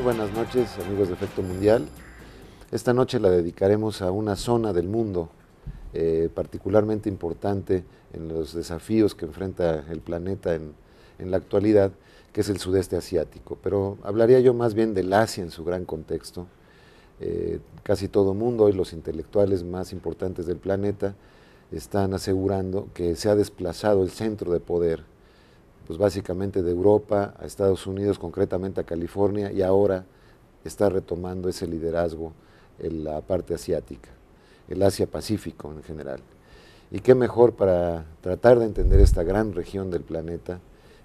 buenas noches, amigos de Efecto Mundial. Esta noche la dedicaremos a una zona del mundo particularmente importante en los desafíos que enfrenta el planeta en la actualidad, que es el sudeste asiático. Pero hablaría yo más bien del Asia en su gran contexto. Casi todo mundo, hoy los intelectuales más importantes del planeta, están asegurando que se ha desplazado el centro de poder, pues básicamente de Europa a Estados Unidos, concretamente a California, y ahora está retomando ese liderazgo en la parte asiática, el Asia-Pacífico en general. Y qué mejor para tratar de entender esta gran región del planeta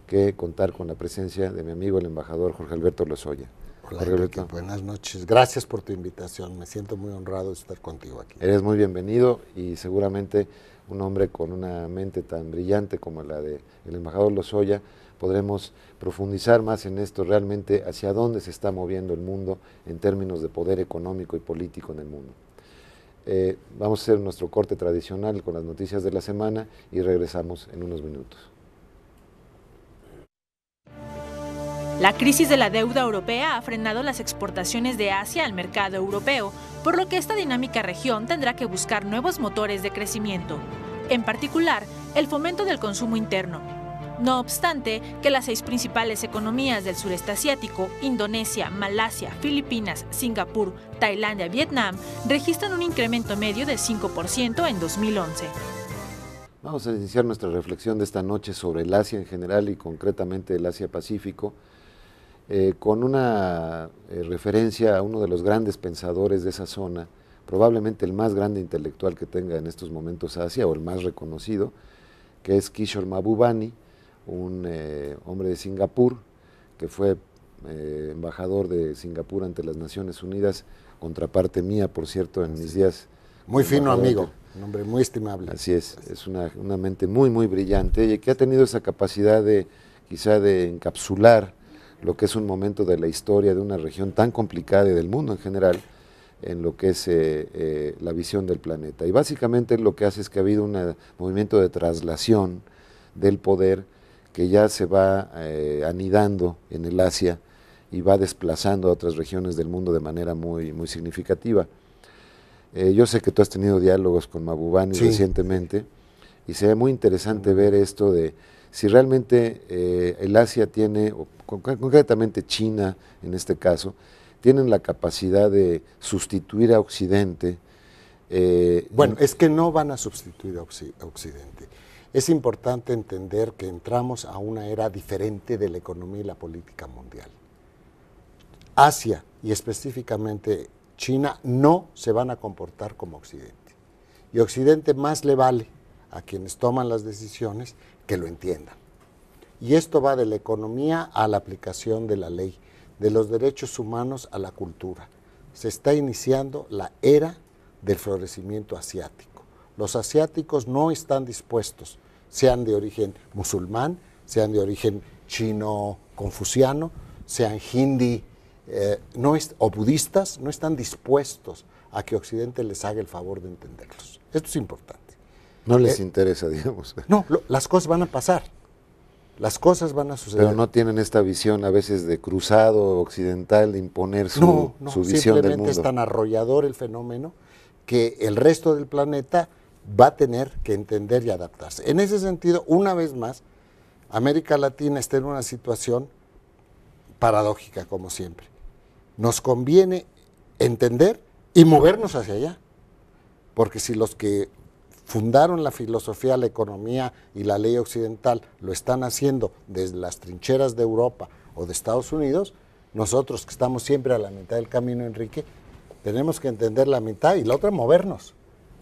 que contar con la presencia de mi amigo el embajador Jorge Alberto Lozoya. Hola, Enrique, buenas noches. Gracias por tu invitación. Me siento muy honrado de estar contigo aquí. Eres muy bienvenido y seguramente un hombre con una mente tan brillante como la del embajador Lozoya, podremos profundizar más en esto realmente hacia dónde se está moviendo el mundo en términos de poder económico y político en el mundo. Vamos a hacer nuestro corte tradicional con las noticias de la semana y regresamos en unos minutos. La crisis de la deuda europea ha frenado las exportaciones de Asia al mercado europeo, por lo que esta dinámica región tendrá que buscar nuevos motores de crecimiento, en particular el fomento del consumo interno. No obstante, que las 6 principales economías del sureste asiático, Indonesia, Malasia, Filipinas, Singapur, Tailandia y Vietnam, registran un incremento medio de 5% en 2011. Vamos a iniciar nuestra reflexión de esta noche sobre el Asia en general y concretamente el Asia-Pacífico, con una referencia a uno de los grandes pensadores de esa zona, probablemente el más grande intelectual que tenga en estos momentos Asia, o el más reconocido, que es Kishore Mahbubani, un hombre de Singapur, que fue embajador de Singapur ante las Naciones Unidas, contraparte mía, por cierto, en mis días. Muy fino amigo, un hombre muy estimable. Así es una mente muy, muy brillante, y que ha tenido esa capacidad de, quizá, de encapsular lo que es un momento de la historia de una región tan complicada y del mundo en general, en lo que es la visión del planeta. Y básicamente lo que hace es que ha habido un movimiento de traslación del poder que ya se va anidando en el Asia y va desplazando a otras regiones del mundo de manera muy, muy significativa. Yo sé que tú has tenido diálogos con Mahbubani recientemente, y sería muy interesante ver esto de si realmente el Asia tiene, o concretamente China en este caso, tienen la capacidad de sustituir a Occidente. Bueno, es que no van a sustituir a Occidente. Es importante entender que entramos a una era diferente de la economía y la política mundial. Asia, y específicamente China, no se van a comportar como Occidente. Y Occidente más le vale a quienes toman las decisiones que lo entiendan. Y esto va de la economía a la aplicación de la ley, de los derechos humanos a la cultura. Se está iniciando la era del florecimiento asiático. Los asiáticos no están dispuestos, sean de origen musulmán, sean de origen chino-confuciano, sean hindi o budistas, no están dispuestos a que Occidente les haga el favor de entenderlos. Esto es importante. No les interesa, digamos. No, las cosas van a pasar. Las cosas van a suceder. Pero no tienen esta visión a veces de cruzado occidental, de imponer su visión del mundo. Simplemente es tan arrollador el fenómeno que el resto del planeta va a tener que entender y adaptarse. En ese sentido, una vez más, América Latina está en una situación paradójica, como siempre. Nos conviene entender y movernos hacia allá, porque si los que fundaron la filosofía, la economía y la ley occidental lo están haciendo desde las trincheras de Europa o de Estados Unidos, nosotros que estamos siempre a la mitad del camino, Enrique, tenemos que entender la mitad y la otra movernos,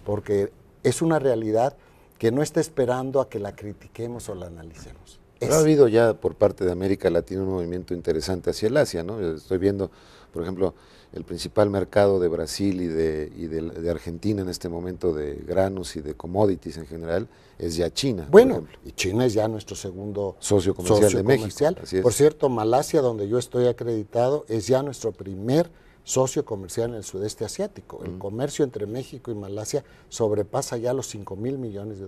porque es una realidad que no está esperando a que la critiquemos o la analicemos. Pero ha habido ya por parte de América Latina un movimiento interesante hacia el Asia, ¿no? Yo estoy viendo, por ejemplo, el principal mercado de Brasil y de Argentina en este momento de granos y de commodities en general es ya China. Bueno, y China es ya nuestro segundo socio comercial de México. Así es. Por cierto, Malasia, donde yo estoy acreditado, es ya nuestro primer socio comercial en el sudeste asiático. El comercio entre México y Malasia sobrepasa ya los $5,000 millones.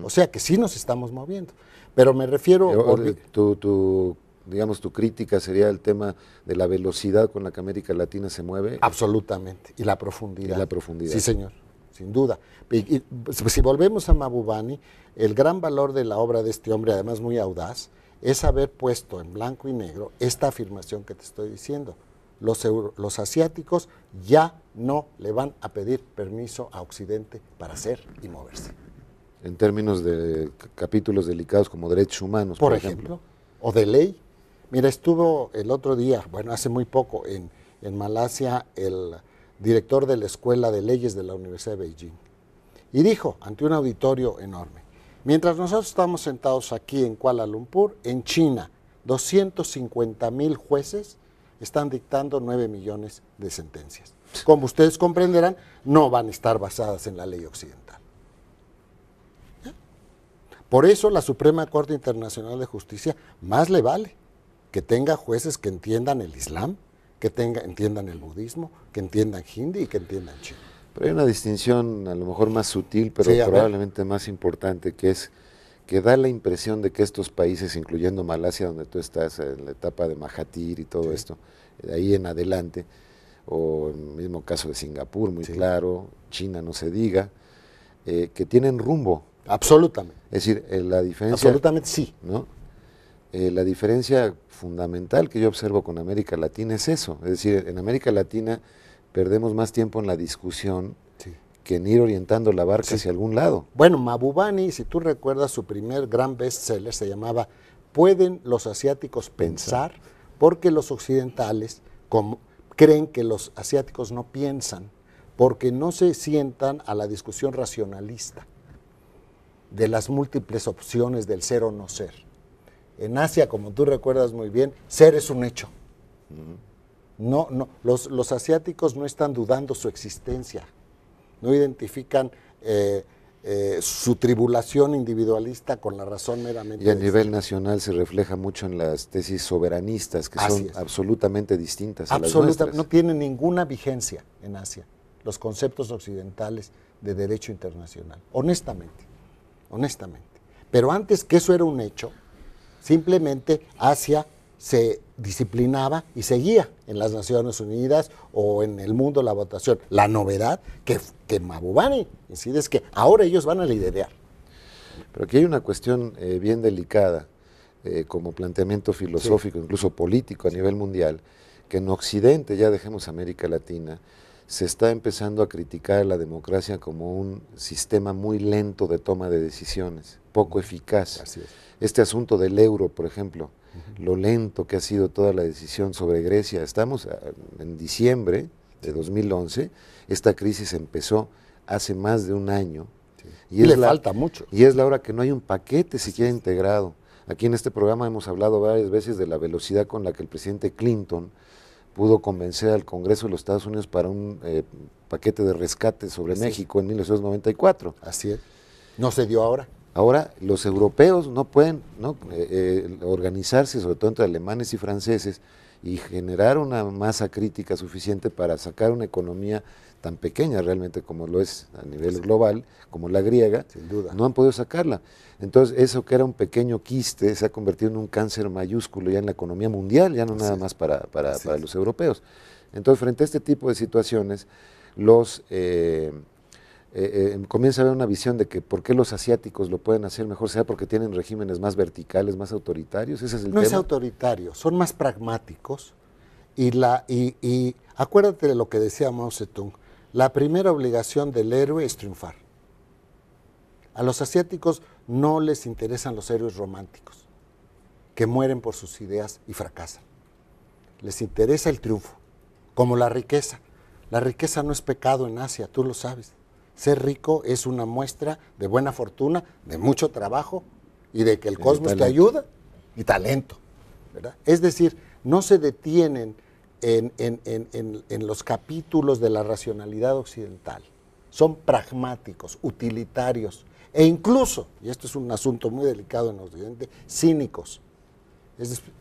O sea que sí nos estamos moviendo. Pero me refiero... Tu digamos, tu crítica sería el tema de la velocidad con la que América Latina se mueve. Absolutamente, y la profundidad. Y la profundidad. Sí, señor, sin duda. Y si volvemos a Mahbubani, el gran valor de la obra de este hombre, además muy audaz, es haber puesto en blanco y negro esta afirmación que te estoy diciendo. Los asiáticos ya no le van a pedir permiso a Occidente para hacer y moverse. En términos de capítulos delicados como derechos humanos, por ejemplo, o de ley. Mira, estuvo el otro día, bueno, hace muy poco, en Malasia, el director de la Escuela de Leyes de la Universidad de Beijing, y dijo, ante un auditorio enorme, mientras nosotros estamos sentados aquí en Kuala Lumpur, en China, 250,000 jueces están dictando 9 millones de sentencias. Como ustedes comprenderán, no van a estar basadas en la ley occidental. Por eso la Suprema Corte Internacional de Justicia más le vale que tenga jueces que entiendan el Islam, que entiendan el budismo, que entiendan hindi y que entiendan chino. Pero hay una distinción a lo mejor más sutil, pero sí, probablemente más importante, que es que da la impresión de que estos países, incluyendo Malasia, donde tú estás en la etapa de Mahathir y todo esto, de ahí en adelante, o en el mismo caso de Singapur, muy claro, China no se diga, que tienen rumbo. Absolutamente. Es decir, la diferencia... Absolutamente sí. ¿No? La diferencia fundamental que yo observo con América Latina es eso. Es decir, en América Latina perdemos más tiempo en la discusión que en ir orientando la barca hacia algún lado. Bueno, Mahbubani, si tú recuerdas, su primer gran bestseller se llamaba ¿Pueden los asiáticos pensar? Porque los occidentales creen que los asiáticos no piensan, porque no se sientan a la discusión racionalista de las múltiples opciones del ser o no ser. En Asia, como tú recuerdas muy bien, ser es un hecho. Los asiáticos no están dudando su existencia, no identifican su tribulación individualista con la razón meramente. Y a nivel nacional se refleja mucho en las tesis soberanistas, que son absolutamente distintas a las nuestras. No tienen ninguna vigencia en Asia los conceptos occidentales de derecho internacional, honestamente. Pero antes que eso era un hecho, simplemente Asia se disciplinaba y seguía en las Naciones Unidas o en el mundo la votación. La novedad que Mahbubani incide es que ahora ellos van a liderar. Pero aquí hay una cuestión bien delicada, como planteamiento filosófico, incluso político a nivel mundial, que en Occidente, ya dejemos América Latina, se está empezando a criticar la democracia como un sistema muy lento de toma de decisiones, poco eficaz. Así es. Este asunto del euro, por ejemplo, lo lento que ha sido toda la decisión sobre Grecia. Estamos en diciembre de 2011, esta crisis empezó hace más de un año. Y le falta mucho. Y es la hora que no hay un paquete siquiera integrado. Aquí en este programa hemos hablado varias veces de la velocidad con la que el presidente Clinton pudo convencer al Congreso de los Estados Unidos para un paquete de rescate sobre México en 1994. Así es. No se dio ahora. Ahora los europeos no pueden organizarse, sobre todo entre alemanes y franceses, y generar una masa crítica suficiente para sacar una economía tan pequeña realmente como lo es a nivel global, como la griega. Sin duda. No han podido sacarla. Entonces eso que era un pequeño quiste se ha convertido en un cáncer mayúsculo ya en la economía mundial, ya no nada más para los europeos. Entonces frente a este tipo de situaciones, comienza a haber una visión de que por qué los asiáticos lo pueden hacer mejor, sea porque tienen regímenes más verticales, más autoritarios. Ese es el tema. No es autoritario, son más pragmáticos. Y acuérdate de lo que decía Mao Zedong, la primera obligación del héroe es triunfar. A los asiáticos no les interesan los héroes románticos, que mueren por sus ideas y fracasan. Les interesa el triunfo, como la riqueza. La riqueza no es pecado en Asia, tú lo sabes. Ser rico es una muestra de buena fortuna, de mucho trabajo y de que el cosmos te ayuda y talento, ¿verdad? Es decir, no se detienen en los capítulos de la racionalidad occidental. Son pragmáticos, utilitarios e incluso, y esto es un asunto muy delicado en Occidente, cínicos.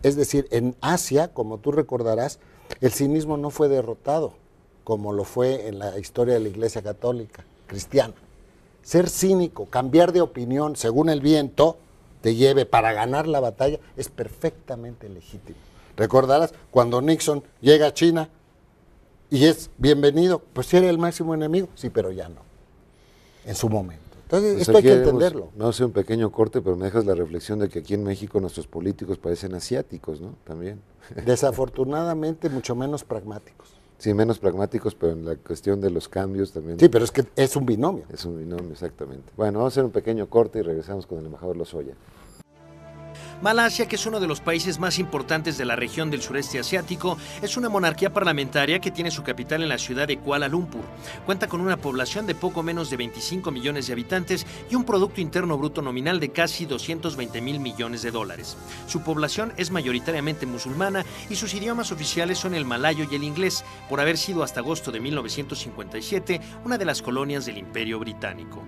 Es decir, en Asia, como tú recordarás, el cinismo no fue derrotado como lo fue en la historia de la Iglesia Católica cristiana. Ser cínico, cambiar de opinión según el viento, te lleve para ganar la batalla, es perfectamente legítimo. Recordarás cuando Nixon llega a China y es bienvenido, pues era el máximo enemigo, sí, pero ya no, en su momento. Entonces, pues esto hay que entenderlo. Vamos a hacer un pequeño corte, pero me dejas la reflexión de que aquí en México nuestros políticos parecen asiáticos, ¿no? También. Desafortunadamente, mucho menos pragmáticos. Sí, menos pragmáticos, pero en la cuestión de los cambios también. Sí, pero es que es un binomio. Es un binomio, exactamente. Bueno, vamos a hacer un pequeño corte y regresamos con el embajador Lozoya. Malasia, que es uno de los países más importantes de la región del sureste asiático, es una monarquía parlamentaria que tiene su capital en la ciudad de Kuala Lumpur. Cuenta con una población de poco menos de 25 millones de habitantes y un Producto Interno Bruto nominal de casi 220,000 millones de dólares. Su población es mayoritariamente musulmana y sus idiomas oficiales son el malayo y el inglés, por haber sido hasta agosto de 1957 una de las colonias del Imperio Británico.